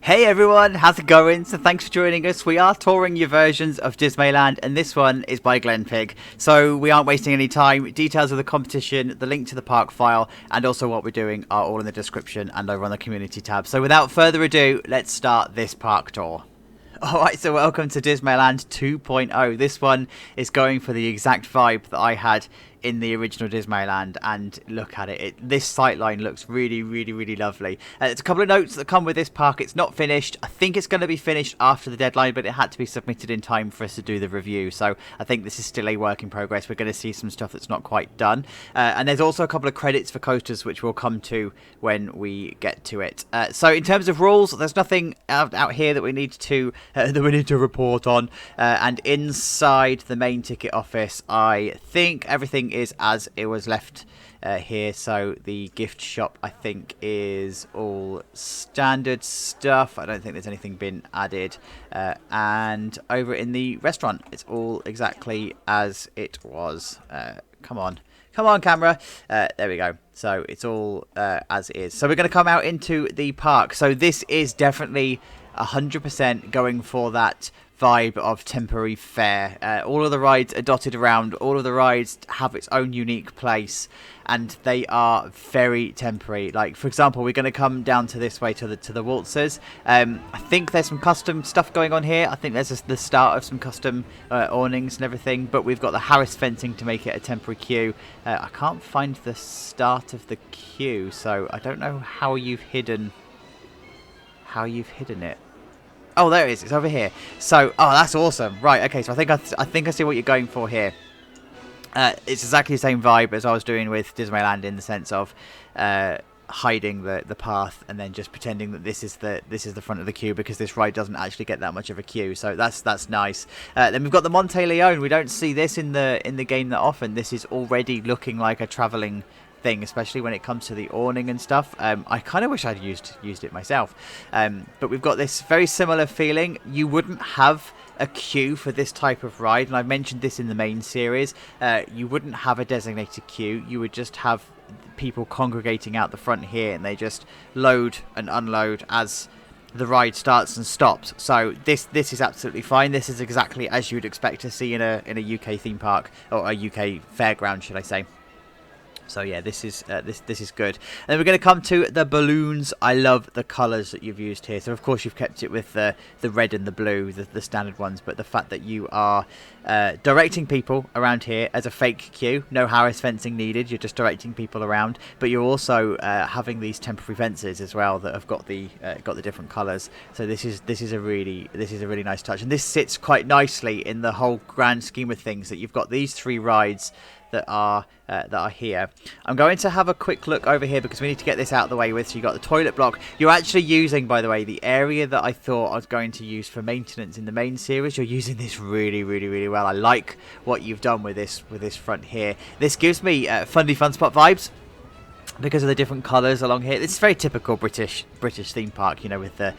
Hey everyone, how's it going? So thanks for joining us. We are touring your versions of Dismayland, and this one is by GlenPig. So we aren't wasting any time. Details of the competition, the link to the park file, and also what we're doing are all in the description and over on the community tab. So without further ado, let's start this park tour. Alright, so welcome to Dismayland 2.0. This one is going for the exact vibe that I had in the original Dismayland, and look at it. This sightline looks really lovely. There's a couple of notes that come with this park. It's not finished. I think it's going to be finished after the deadline, but it had to be submitted in time for us to do the review, so I think this is still a work in progress. We're going to see some stuff that's not quite done, and there's also a couple of credits for coasters which we'll come to when we get to it. So in terms of rules, there's nothing out here that we need to report on, and inside the main ticket office I think everything is as it was left here. So the gift shop I think is all standard stuff. I don't think there's anything been added, and over in the restaurant it's all exactly as it was. Come on camera, there we go. So it's all as is. So we're going to come out into the park. So this is definitely 100% going for that vibe of temporary fair. All of the rides are dotted around. All of the rides have its own unique place, and they are very temporary. Like, for example, we're going to come down to this way to the waltzers. I think there's some custom stuff going on here. I think there's the start of some custom awnings and everything, but we've got the Harris fencing to make it a temporary queue. I can't find the start of the queue, so I don't know how you've hidden it. Oh, there it is. It's over here. So, oh, that's awesome. Right, okay, so I think I see what you're going for here. It's exactly the same vibe as I was doing with Dismayland, in the sense of hiding the path and then just pretending that this is the front of the queue, because this ride doesn't actually get that much of a queue. So that's nice. Then we've got the Monte Leone. We don't see this in the game that often. This is already looking like a traveling thing, especially when it comes to the awning and stuff. I kind of wish I'd used it myself, but we've got this very similar feeling. You wouldn't have a queue for this type of ride, and I mentioned this in the main series. You wouldn't have a designated queue. You would just have people congregating out the front here, and they just load and unload as the ride starts and stops. So this is absolutely fine. This is exactly as you would expect to see in a UK theme park, or a UK fairground, should I say. So yeah, this is good. And then we're going to come to the balloons. I love the colours that you've used here. So of course you've kept it with the red and the blue, the standard ones. But the fact that you are directing people around here as a fake queue, no Harris fencing needed. You're just directing people around. But you're also having these temporary fences as well that have got the different colours. So this is a really nice touch. And this sits quite nicely in the whole grand scheme of things, that you've got these three rides that are here. I'm going to have a quick look over here because we need to get this out of the way with. So you got the toilet block. You're actually using, by the way, the area that I thought I was going to use for maintenance in the main series. You're using this really well. I like what you've done with this front here. This gives me Fundy Fun Spot vibes because of the different colours along here. This is very typical British theme park, you know, with the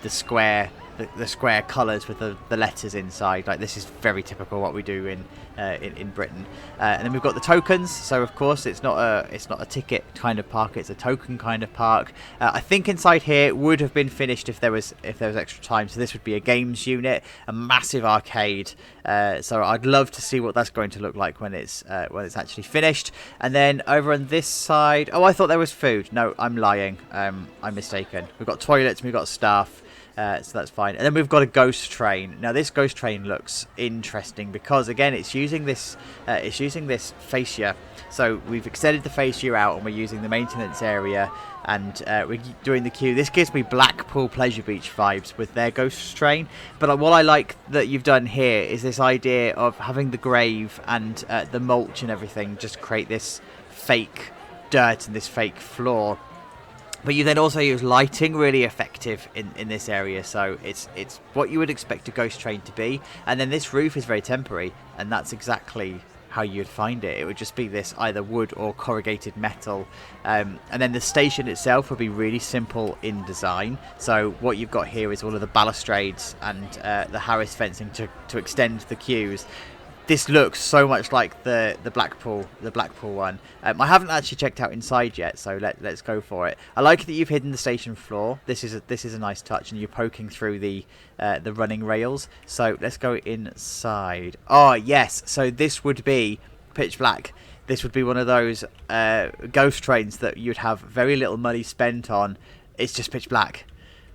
square. The square colours with the letters inside. Like, this is very typical what we do in Britain. And then we've got the tokens. So of course it's not a ticket kind of park. It's a token kind of park. I think inside here would have been finished if there was extra time. So this would be a games unit, a massive arcade. So I'd love to see what that's going to look like when it's actually finished. And then over on this side, oh, I thought there was food. No, I'm lying. I'm mistaken. We've got toilets. We've got staff. So that's fine. And then we've got a ghost train. Now this ghost train looks interesting because, again, it's using this fascia. So we've extended the fascia out and we're using the maintenance area, and we're doing the queue. This gives me Blackpool Pleasure Beach vibes with their ghost train. But what I like that you've done here is this idea of having the grave and the mulch and everything just create this fake dirt and this fake floor. But you then also use lighting, really effective in this area. So it's what you would expect a ghost train to be. And then this roof is very temporary, and that's exactly how you'd find it. It would just be this either wood or corrugated metal. And then the station itself would be really simple in design. So what you've got here is all of the balustrades and the Harris fencing to extend the queues. this looks so much like the Blackpool one. I haven't actually checked out inside yet, so let's go for it. I like that you've hidden the station floor. This is a nice touch, and you're poking through the running rails. So let's go inside. Oh yes, so this would be pitch black. This would be one of those ghost trains that you'd have very little money spent on. It's just pitch black.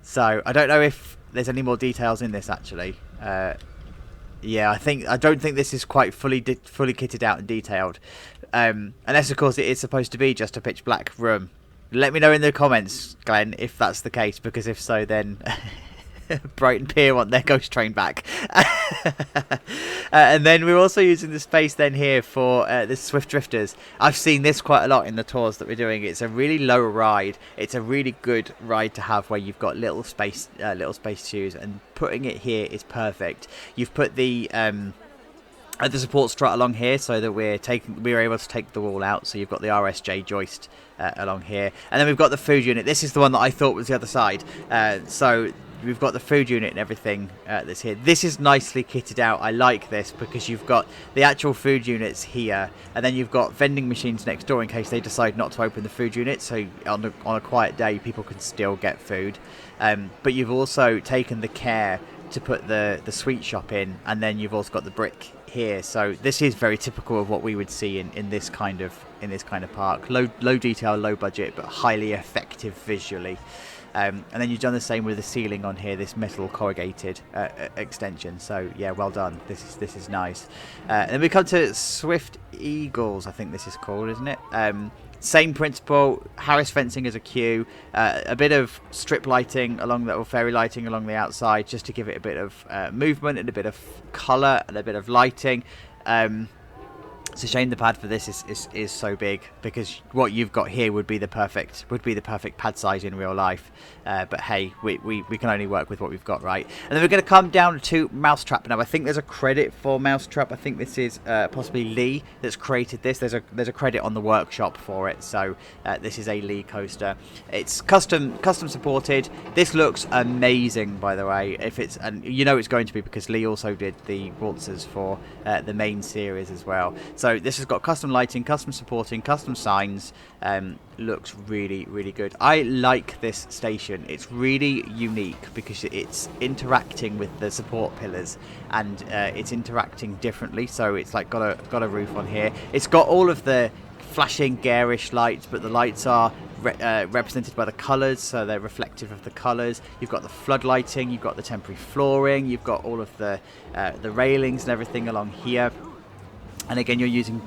So I don't know if there's any more details in this actually. Yeah, I don't think this is quite fully kitted out and detailed, unless of course it is supposed to be just a pitch black room. Let me know in the comments, Glenn, if that's the case, because if so, then Brighton Pier want their ghost train back. And then we're also using the space then here for the Swift Drifters. I've seen this quite a lot in the tours that we're doing. It's a really low ride. It's a really good ride to have where you've got little space to use, and putting it here is perfect. You've put the support strut along here so that we're able to take the wall out. So you've got the RSJ joist along here, and then we've got the food unit. This is the one that I thought was the other side. So we've got the food unit and everything that's here. This is nicely kitted out. I like this because you've got the actual food units here, and then you've got vending machines next door in case they decide not to open the food unit. So on a quiet day, people can still get food. But you've also taken the care to put the sweet shop in, and then you've also got the brick here. So this is very typical of what we would see in this kind of park. Low detail, low budget, but highly effective visually. And then you've done the same with the ceiling on here, this metal corrugated extension. So yeah, well done. This is nice. And then we come to Swift Eagles, I think this is called, isn't it? Same principle, Harris fencing as a queue, a bit of strip lighting along or fairy lighting along the outside, just to give it a bit of movement and a bit of colour and a bit of lighting. It's a shame the pad for this is so big, because what you've got here would be the perfect pad size in real life. But hey, we can only work with what we've got, right? And then we're going to come down to Mousetrap now. I think there's a credit for Mousetrap. I think this is possibly Lee that's created this. There's a credit on the workshop for it. So this is a Lee coaster. It's custom supported. This looks amazing, by the way. And you know it's going to be, because Lee also did the waltzers for the main series as well. So this has got custom lighting, custom supporting, custom signs. Looks really, really good. I like this station. It's really unique because it's interacting with the support pillars, and it's interacting differently. So it's like got a roof on here. It's got all of the flashing garish lights, but the lights are represented by the colours, so they're reflective of the colours. You've got the flood lighting, you've got the temporary flooring, you've got all of the railings and everything along here. And again, you're using,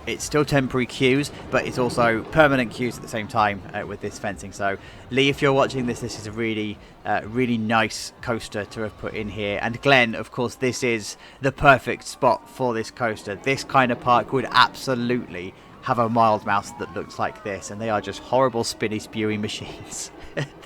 it's still temporary queues, but it's also permanent queues at the same time with this fencing. So Lee, if you're watching this is a really really nice coaster to have put in here. And Glenn, of course, this is the perfect spot for this coaster. This kind of park would absolutely have a mild mouse that looks like this, and they are just horrible spinny spewy machines.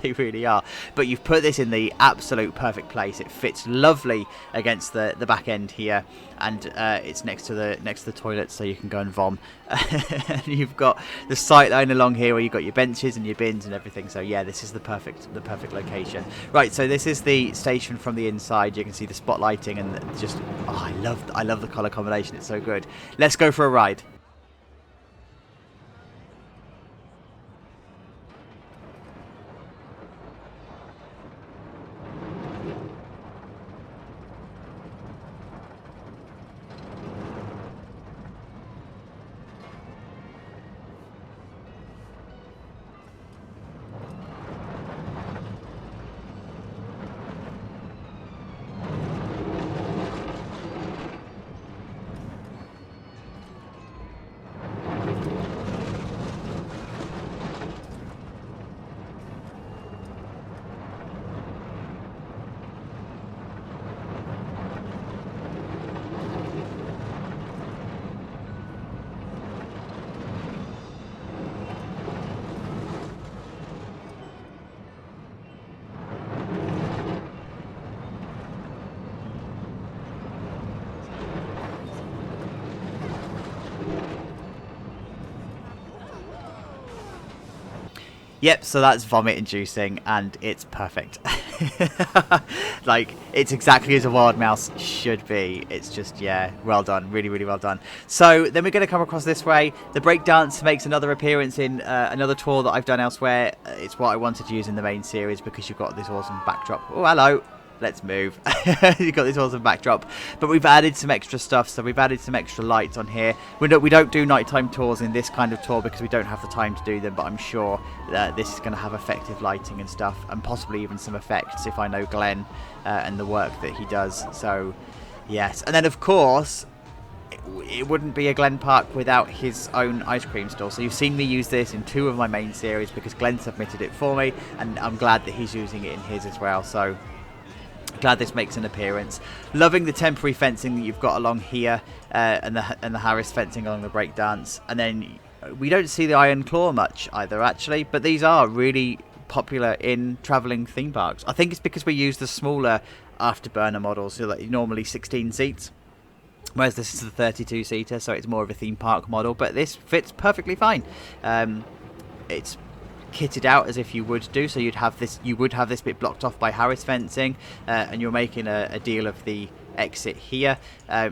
They really are. But you've put this in the absolute perfect place. It fits lovely against the back end here, and it's next to the toilet, so you can go and vom. And you've got the sight line along here where you've got your benches and your bins and everything. So yeah, this is the perfect location. Right, so this is the station from the inside. You can see the spotlighting, and just I love the colour combination. It's so good. Let's go for a ride. Yep, so that's vomit inducing and it's perfect. Like, it's exactly as a wild mouse should be. It's just, yeah, well done. Really, really well done. So then we're going to come across this way. The breakdance makes another appearance in another tour that I've done elsewhere. It's what I wanted to use in the main series because you've got this awesome backdrop. Oh, hello. Let's move. You've got this awesome backdrop, but we've added some extra stuff. So we've added some extra lights on here. We don't do nighttime tours in this kind of tour because we don't have the time to do them, but I'm sure that this is going to have effective lighting and stuff, and possibly even some effects if I know Glenn and the work that he does. So yes, and then of course it wouldn't be a Glen Park without his own ice cream store. So you've seen me use this in 2 of my main series because Glenn submitted it for me, and I'm glad that he's using it in his as well. So glad this makes an appearance. Loving the temporary fencing that you've got along here, and the Harris fencing along the breakdance. And then we don't see the Iron Claw much either, actually, but these are really popular in travelling theme parks. I think it's because we use the smaller afterburner models, so like normally 16 seats, whereas this is the 32 seater, so it's more of a theme park model. But this fits perfectly fine. It's kitted out as if you would do, so you would have this bit blocked off by Harris fencing, and you're making a deal of the exit here.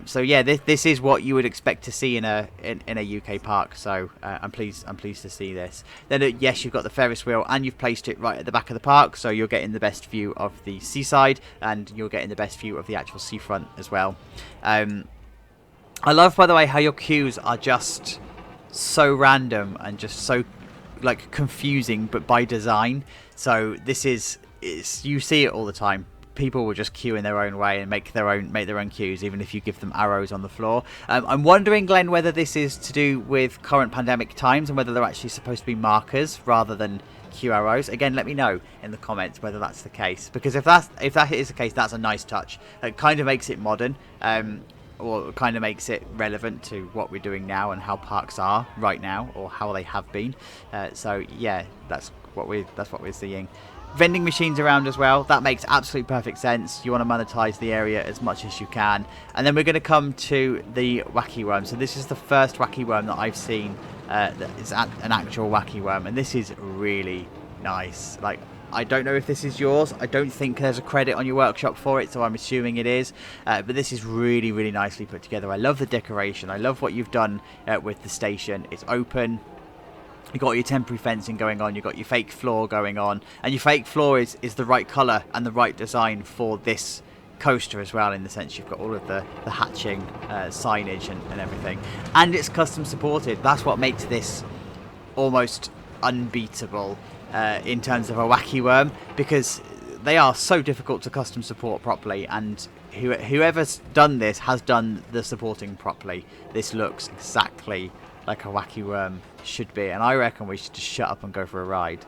So yeah, this is what you would expect to see in a UK park. So I'm pleased to see this. Then yes, you've got the Ferris wheel and you've placed it right at the back of the park, so you're getting the best view of the seaside and you're getting the best view of the actual seafront as well. I love, by the way, how your queues are just so random and just so like confusing, but by design. So this is you see it all the time. People will just queue in their own way and make their own queues, even if you give them arrows on the floor. I'm wondering, Glenn, whether this is to do with current pandemic times and whether they're actually supposed to be markers rather than queue arrows. Again, let me know in the comments whether that's the case, because if that is the case, that's a nice touch. It kind of makes it modern, or kind of makes it relevant to what we're doing now and how parks are right now, or how they have been. So yeah, that's what we're seeing. Vending machines around as well. That makes absolute perfect sense. You want to monetize the area as much as you can. And then we're going to come to the wacky worm. So this is the first wacky worm that I've seen that is an actual wacky worm, and this is really nice. Like, I don't know if this is yours. I don't think there's a credit on your workshop for it, so I'm assuming it is. But this is really, really nicely put together. I love the decoration. I love what you've done with the station. It's open. You've got your temporary fencing going on. You've got your fake floor going on. And your fake floor is the right colour and the right design for this coaster as well, in the sense you've got all of the hatching signage and everything. And it's custom supported. That's what makes this almost unbeatable in terms of a wacky worm, because they are so difficult to custom support properly, and whoever's done this has done the supporting properly. This looks exactly like a wacky worm should be, and I reckon we should just shut up and go for a ride.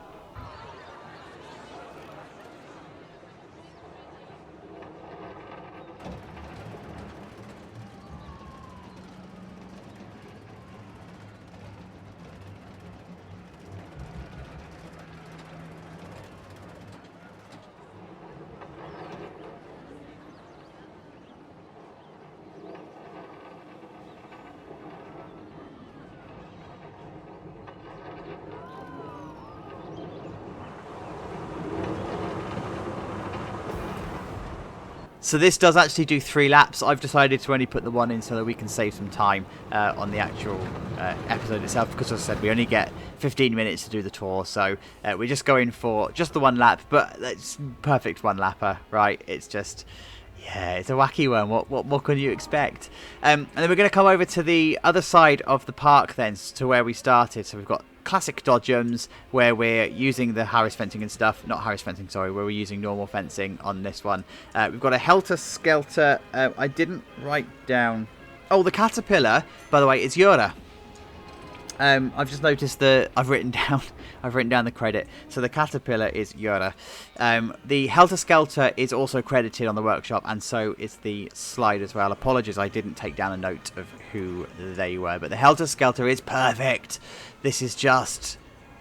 So this does actually do 3 laps. I've decided to only put the 1 in so that we can save some time on the actual episode itself, because as I said, we only get 15 minutes to do the tour, so we're just going for just the 1 lap, but it's perfect 1 lapper, right? It's just, yeah, it's a wacky one. What can you expect? And then we're going to come over to the other side of the park then, to where we started. So we've got classic dodgems, where we're using the Harris fencing and stuff. Not Harris fencing, sorry, where we're using normal fencing on this one. We've got a Helter Skelter. I didn't write down... Oh, the caterpillar, by the way, is Yura. I've just noticed that I've written down the credit. So the caterpillar is Yura. The Helter Skelter is also credited on the workshop, and so is the slide as well. Apologies, I didn't take down a note of who they were, but the Helter Skelter is perfect. This is just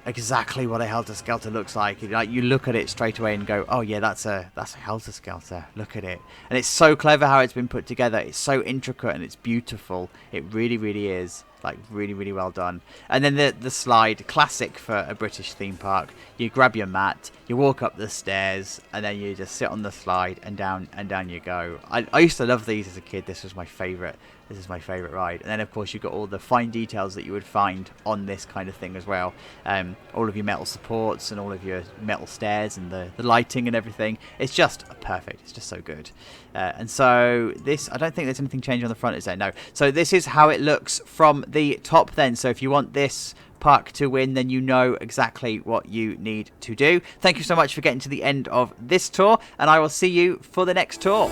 exactly what a Helter Skelter looks like. Like, you look at it straight away and go, oh yeah, that's a Helter Skelter. Look at it. And it's so clever how it's been put together. It's so intricate and it's beautiful. It really, really is. Like, really, really well done. And then the slide, classic for a British theme park. You grab your mat, you walk up the stairs, and then you just sit on the slide, and down you go. I used to love these as a kid. This was my favourite. This is my favourite ride. And then, of course, you've got all the fine details that you would find on this kind of thing as well. All of your metal supports and all of your metal stairs and the lighting and everything. It's just perfect. It's just so good. And so this, I don't think there's anything changed on the front, is there? No. So this is how it looks from the top then. So if you want this park to win, then you know exactly what you need to do. Thank you so much for getting to the end of this tour, and I will see you for the next tour.